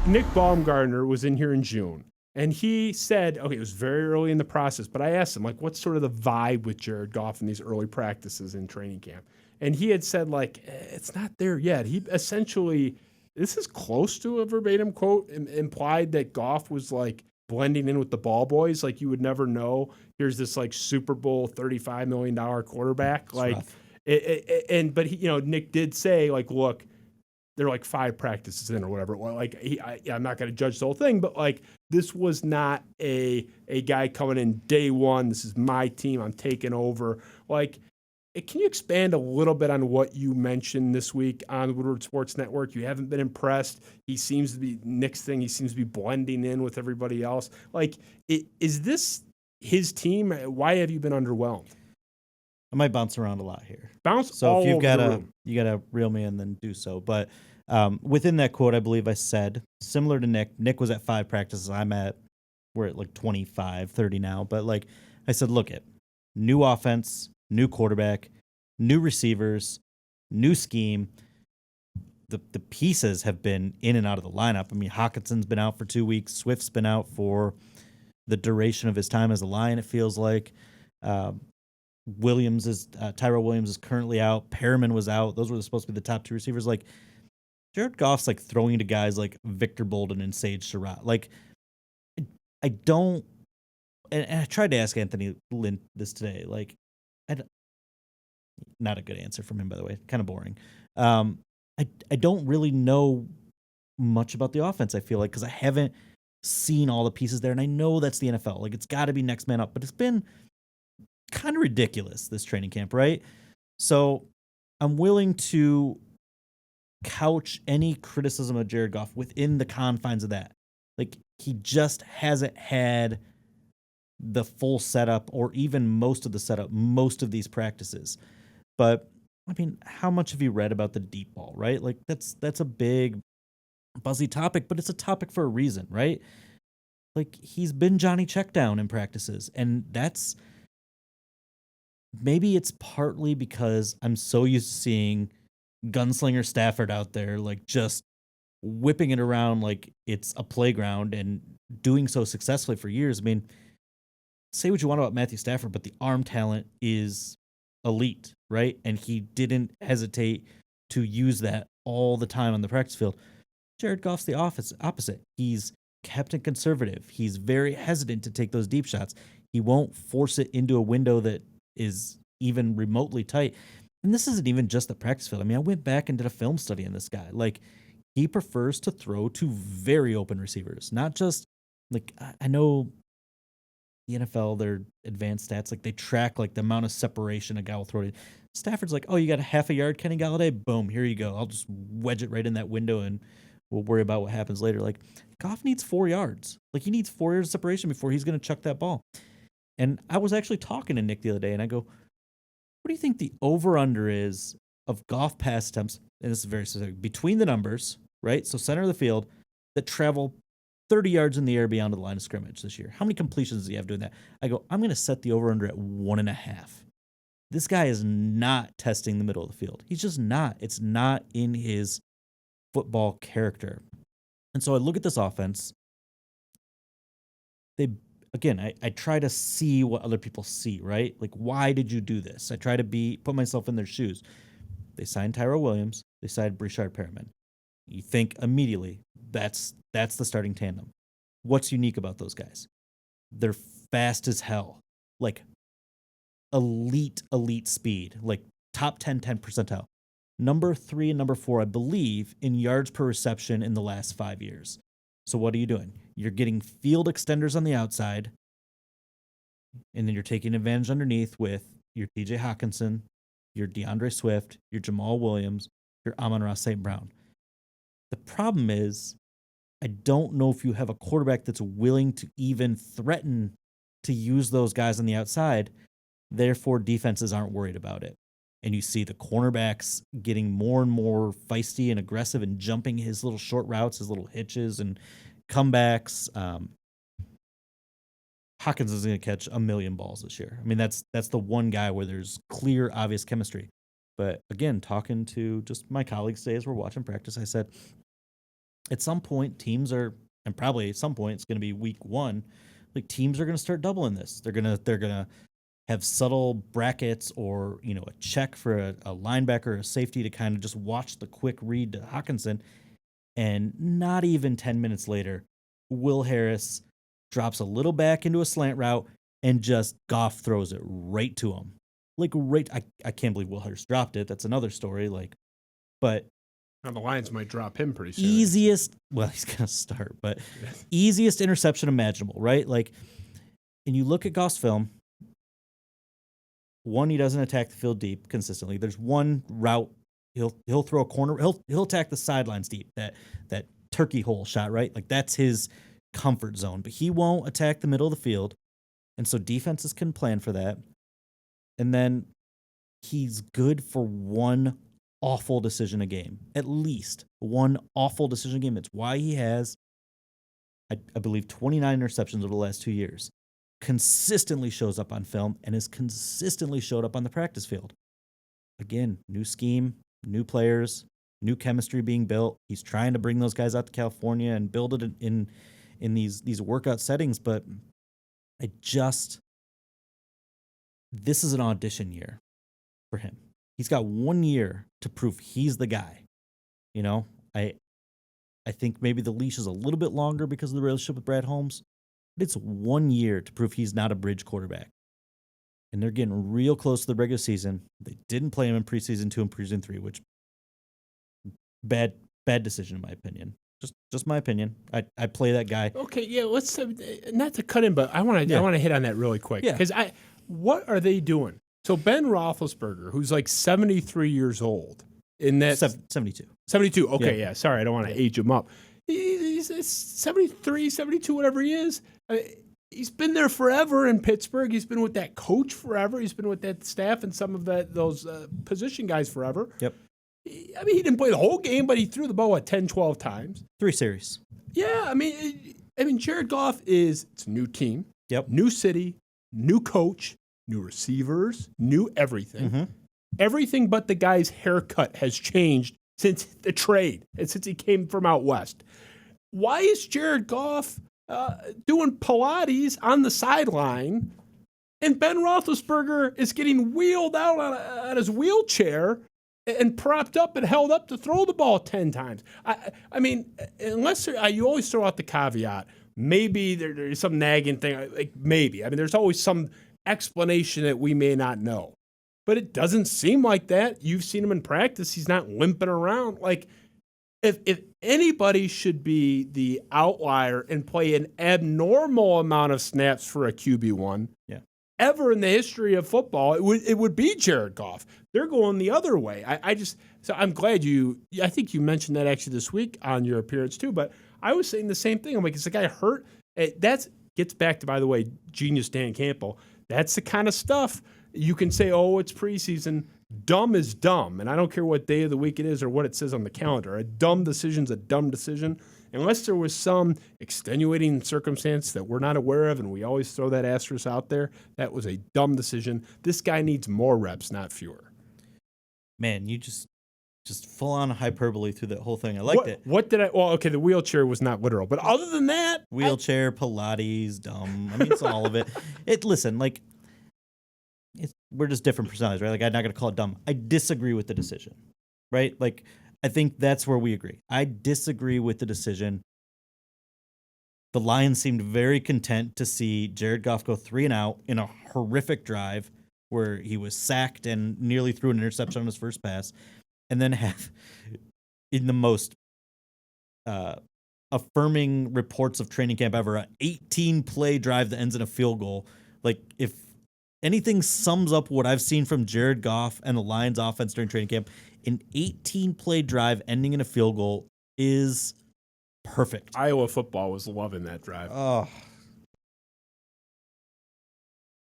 Nick Baumgartner was in here in June, and he said, okay, it was very early in the process, but I asked him, like, what's sort of the vibe with Jared Goff in these early practices in training camp? And he had said, like, it's not there yet. He essentially, this is close to a verbatim quote, implied that Goff was like blending in with the ball boys. Like, you would never know. Here's this like Super Bowl $35 million quarterback. It's rough. But he, Nick did say, like, look, they're like 5 practices in or whatever. Well, like I'm not going to judge the whole thing, but like this was not a guy coming in day one. This is my team. I'm taking over. Like, can you expand a little bit on what you mentioned this week on Woodward Sports Network? You haven't been impressed. He seems to be Nick's thing. He seems to be blending in with everybody else. Like, is this his team? Why have you been underwhelmed? I might bounce around a lot here. So if you gotta reel me in, then do so. But within that quote, I believe I said, similar to Nick, Nick was at 5 practices. We're at like 25, 30 now. But like I said, look at new offense, new quarterback, new receivers, new scheme. The pieces have been in and out of the lineup. I mean, Hawkinson's been out for 2 weeks. Swift's been out for the duration of his time as a Lion, it feels like. Tyrell Williams is currently out. Perriman was out. Those were supposed to be the top 2 receivers. Like, Jared Goff's like throwing to guys like Victor Bolden and Sage Surratt. Like, I don't, and I tried to ask Anthony Lynn this today. Like, not a good answer from him, by the way. Kind of boring. I don't really know much about the offense, I feel like, because I haven't seen all the pieces there. And I know that's the NFL. Like, it's got to be next man up. But it's been kind of ridiculous, this training camp, right? So I'm willing to couch any criticism of Jared Goff within the confines of that. Like, he just hasn't had the full setup or even most of the setup, most of these practices. But I mean, how much have you read about the deep ball, right? Like, that's a big buzzy topic, but it's a topic for a reason, right? Like, he's been Johnny Checkdown in practices, and that's, maybe it's partly because I'm so used to seeing Gunslinger Stafford out there, like, just whipping it around like it's a playground and doing so successfully for years. I mean, say what you want about Matthew Stafford, but the arm talent is elite, right? And he didn't hesitate to use that all the time on the practice field. Jared Goff's the opposite. He's kept it conservative. He's very hesitant to take those deep shots. He won't force it into a window that is even remotely tight. And this isn't even just the practice field. I mean, I went back and did a film study on this guy. Like, he prefers to throw to very open receivers, not just, like, I know the NFL, their advanced stats, like, they track like the amount of separation a guy will throw to. Stafford's like, oh, you got a half a yard, Kenny Galladay? Boom, here you go. I'll just wedge it right in that window and we'll worry about what happens later. Like, Goff needs 4 yards. Like, he needs 4 yards of separation before he's going to chuck that ball. And I was actually talking to Nick the other day, and I go, what do you think the over-under is of Goff pass attempts, and this is very specific, between the numbers, right? So center of the field, that travel 30 yards in the air beyond the line of scrimmage this year. How many completions does he have doing that? I go, I'm going to set the over-under at 1.5. This guy is not testing the middle of the field. He's just not. It's not in his football character. And so I look at this offense. I try to see what other people see, right? Like, why did you do this? I try to put myself in their shoes. They signed Tyrell Williams. They signed Breshad Perriman. You think immediately that's the starting tandem. What's unique about those guys? They're fast as hell. Like, elite speed. Like, top 10 percentile. Number 3 and number 4, I believe, in yards per reception in the last 5 years. So what are you doing? You're getting field extenders on the outside, and then you're taking advantage underneath with your TJ Hawkinson, your DeAndre Swift, your Jamal Williams, your Amon-Ra St. Brown. The problem is, I don't know if you have a quarterback that's willing to even threaten to use those guys on the outside. Therefore, defenses aren't worried about it. And you see the cornerbacks getting more and more feisty and aggressive and jumping his little short routes, his little hitches and comebacks. Hawkins is going to catch 1 million balls this year. I mean, that's the one guy where there's clear, obvious chemistry. But again, talking to just my colleagues today as we're watching practice, I said, at some point teams are, and probably at some point it's going to be week 1, like teams are going to start doubling this. They're going to have subtle brackets or, a check for a linebacker or a safety to kind of just watch the quick read to Hawkinson. And not even 10 minutes later, Will Harris drops a little back into a slant route and just Goff throws it right to him. Like I can't believe Will Harris dropped it. That's another story. But now the Lions might drop him pretty soon. Well, he's going to start, but easiest interception imaginable, right? Like, and you look at Goff's film, one, he doesn't attack the field deep consistently. There's one route he'll throw a corner. He'll attack the sidelines deep. That turkey hole shot, right? Like that's his comfort zone. But he won't attack the middle of the field, and so defenses can plan for that. And then he's good for one awful decision a game, at least one awful decision a game. It's why he has, I believe, 29 interceptions over the last 2 years. Consistently shows up on film and has consistently showed up on the practice field. Again, new scheme, new players, new chemistry being built. He's trying to bring those guys out to California and build it in these workout settings. But this is an audition year for him. He's got 1 year to prove he's the guy. I think maybe the leash is a little bit longer because of the relationship with Brad Holmes. But it's 1 year to prove he's not a bridge quarterback. And they're getting real close to the regular season. They didn't play him in preseason 2 and preseason 3, which bad decision in my opinion. Just my opinion. I play that guy. Okay, yeah. Let's not to cut in, but I want to hit on that really quick because what are they doing? So Ben Roethlisberger, who's like 73 years old, in that 72. 72. Okay, yeah. Sorry, I don't want to age him up. He's 73, 72, whatever he is. He's been there forever in Pittsburgh. He's been with that coach forever. He's been with that staff and some of those position guys forever. Yep. He didn't play the whole game, but he threw the ball 10, 12 times. 3 series. Yeah, I mean, Jared Goff it's a new team. Yep. New city, new coach, new receivers, new everything. Mm-hmm. Everything but the guy's haircut has changed since the trade and since he came from out west. Why is Jared Goff doing Pilates on the sideline and Ben Roethlisberger is getting wheeled out on his wheelchair and propped up and held up to throw the ball 10 times? I mean, unless you always throw out the caveat, maybe there's some nagging thing, like maybe. I mean, there's always some explanation that we may not know. But it doesn't seem like that. You've seen him in practice. He's not limping around. Like, if anybody should be the outlier and play an abnormal amount of snaps for a QB1 ever in the history of football, it would be Jared Goff. They're going the other way. So I'm glad I think you mentioned that actually this week on your appearance too, but I was saying the same thing. I'm like, is the guy hurt? That gets back to, by the way, genius Dan Campbell. That's the kind of stuff you can say, oh, it's preseason. Dumb is dumb, and I don't care what day of the week it is or what it says on the calendar. A dumb decision's a dumb decision. Unless there was some extenuating circumstance that we're not aware of, and we always throw that asterisk out there, that was a dumb decision. This guy needs more reps, not fewer. Man, you just full on hyperbole through that whole thing. I liked it. What did I? Well, okay, the wheelchair was not literal, but other than that, wheelchair, Pilates, dumb. I mean, it's all of it. Listen, like, we're just different personalities, right? Like, I'm not going to call it dumb. I disagree with the decision, right? Like, I think that's where we agree. I disagree with the decision. The Lions seemed very content to see Jared Goff go 3 and out in a horrific drive where he was sacked and nearly threw an interception on his first pass, and then have, in the most affirming reports of training camp ever, an 18-play drive that ends in a field goal. Like, if anything sums up what I've seen from Jared Goff and the Lions offense during training camp, an 18-play drive ending in a field goal is perfect. Iowa football was loving that drive. Oh,